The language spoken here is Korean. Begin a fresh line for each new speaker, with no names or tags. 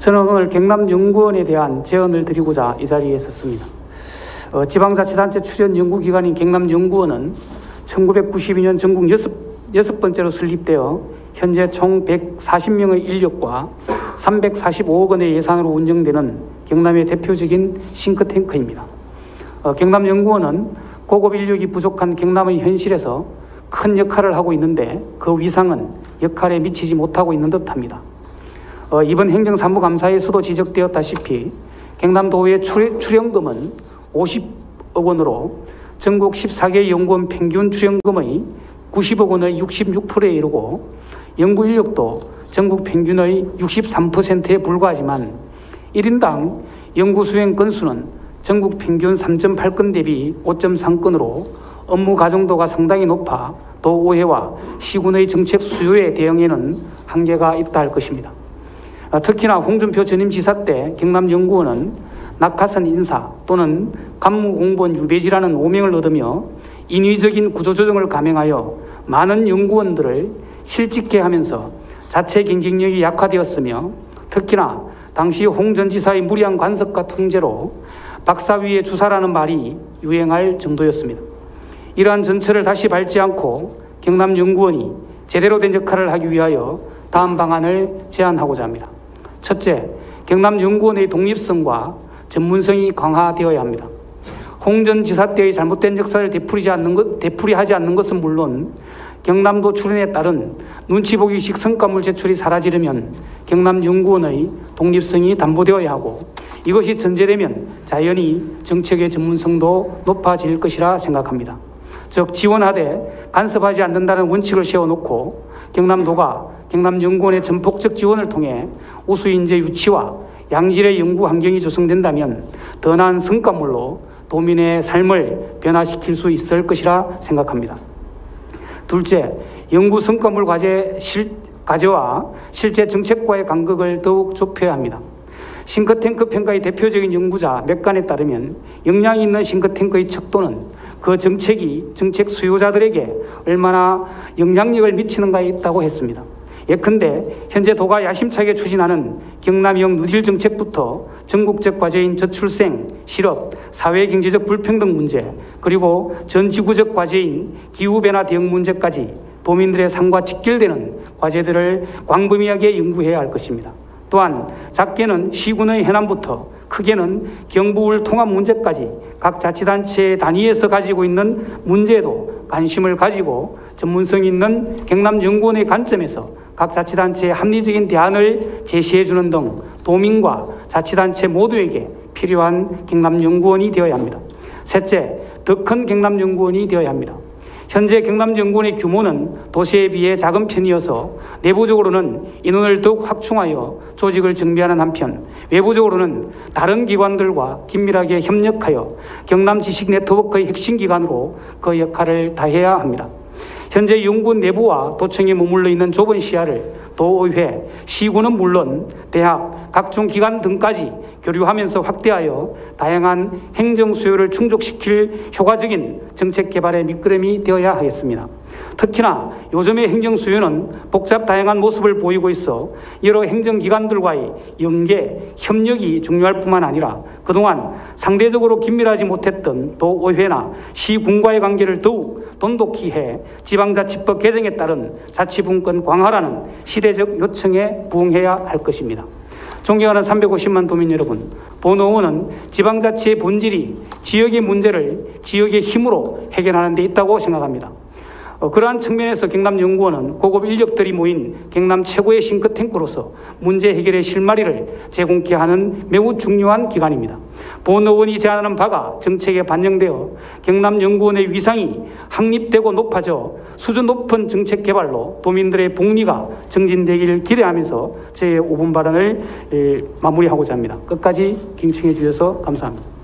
저는 오늘 경남연구원에 대한 제언을 드리고자 이 자리에 섰습니다. 지방자치단체 출연 연구기관인 경남연구원은 1992년 전국 여섯 번째로 설립되어 현재 총 140명의 인력과 345억 원의 예산으로 운영되는 경남의 대표적인 싱크탱크입니다. 경남연구원은 고급 인력이 부족한 경남의 현실에서 큰 역할을 하고 있는데 그 위상은 역할에 미치지 못하고 있는 듯합니다. 이번 행정사무감사에서도 지적되었다시피 경남도의 출연금은 50억 원으로 전국 14개 연구원 평균 출연금의 90억 원의 66%에 이르고 연구인력도 전국 평균의 63%에 불과하지만 1인당 연구수행 건수는 전국 평균 3.8건 대비 5.3건으로 업무 가중도가 상당히 높아 도 5회와 시군의 정책 수요에 대응에는 한계가 있다 할 것입니다. 특히나 홍준표 전임지사 때 경남연구원은 낙하산 인사 또는 간무공무원 유배지라는 오명을 얻으며 인위적인 구조조정을 감행하여 많은 연구원들을 실직케 하면서 자체 경쟁력이 약화되었으며 특히나 당시 홍 전 지사의 무리한 간섭과 통제로 박사 위에 주사라는 말이 유행할 정도였습니다. 이러한 전철을 다시 밟지 않고 경남연구원이 제대로 된 역할을 하기 위하여 다음 방안을 제안하고자 합니다. 첫째, 경남연구원의 독립성과 전문성이 강화되어야 합니다. 홍 전 지사 때의 잘못된 역사를 되풀이하지 않는 것은 물론 경남도 출연에 따른 눈치 보기식 성과물 제출이 사라지려면 경남연구원의 독립성이 담보되어야 하고 이것이 전제되면 자연히 정책의 전문성도 높아질 것이라 생각합니다. 즉 지원하되 간섭하지 않는다는 원칙을 세워놓고 경남도가 경남연구원의 전폭적 지원을 통해 우수인재 유치와 양질의 연구 환경이 조성된다면 더 나은 성과물로 도민의 삶을 변화시킬 수 있을 것이라 생각합니다. 둘째, 연구 성과물 과제와 실제 정책과의 간극을 더욱 좁혀야 합니다. 싱크탱크 평가의 대표적인 연구자 몇 간에 따르면 역량이 있는 싱크탱크의 척도는 그 정책이 정책 수요자들에게 얼마나 영향력을 미치는가에 있다고 했습니다. 예컨대 현재 도가 야심차게 추진하는 경남형 누딜 정책부터 전국적 과제인 저출생, 실업, 사회경제적 불평등 문제, 그리고 전 지구적 과제인 기후변화 대응 문제까지 도민들의 삶과 직결되는 과제들을 광범위하게 연구해야 할 것입니다. 또한 작게는 시군의 해남부터 크게는 경부울 통합 문제까지 각 자치단체 단위에서 가지고 있는 문제에도 관심을 가지고 전문성 있는 경남연구원의 관점에서 각 자치단체의 합리적인 대안을 제시해주는 등 도민과 자치단체 모두에게 필요한 경남연구원이 되어야 합니다. 셋째, 더 큰 경남연구원이 되어야 합니다. 현재 경남연구원의 규모는 도시에 비해 작은 편이어서 내부적으로는 인원을 더욱 확충하여 조직을 정비하는 한편 외부적으로는 다른 기관들과 긴밀하게 협력하여 경남 지식 네트워크의 핵심 기관으로 그 역할을 다해야 합니다. 현재 연구원 내부와 도청에 머물러 있는 좁은 시야를 도의회, 시군은 물론 대학, 각종 기관 등까지 교류하면서 확대하여 다양한 행정 수요를 충족시킬 효과적인 정책 개발의 밑거름이 되어야 하겠습니다. 특히나 요즘의 행정 수요는 복잡 다양한 모습을 보이고 있어 여러 행정기관들과의 연계, 협력이 중요할 뿐만 아니라 그동안 상대적으로 긴밀하지 못했던 도의회나 시군과의 관계를 더욱 돈독히 해 지방자치법 개정에 따른 자치분권 강화라는 시대적 요청에 부응해야 할 것입니다. 존경하는 350만 도민 여러분, 본의원은 지방자치의 본질이 지역의 문제를 지역의 힘으로 해결하는 데 있다고 생각합니다. 그러한 측면에서 경남연구원은 고급 인력들이 모인 경남 최고의 싱크탱크로서 문제 해결의 실마리를 제공케 하는 매우 중요한 기관입니다. 본의원이 제안하는 바가 정책에 반영되어 경남연구원의 위상이 확립되고 높아져 수준 높은 정책 개발로 도민들의 복리가 증진되기를 기대하면서 제 5분 발언을 마무리하고자 합니다. 끝까지 경청해 주셔서 감사합니다.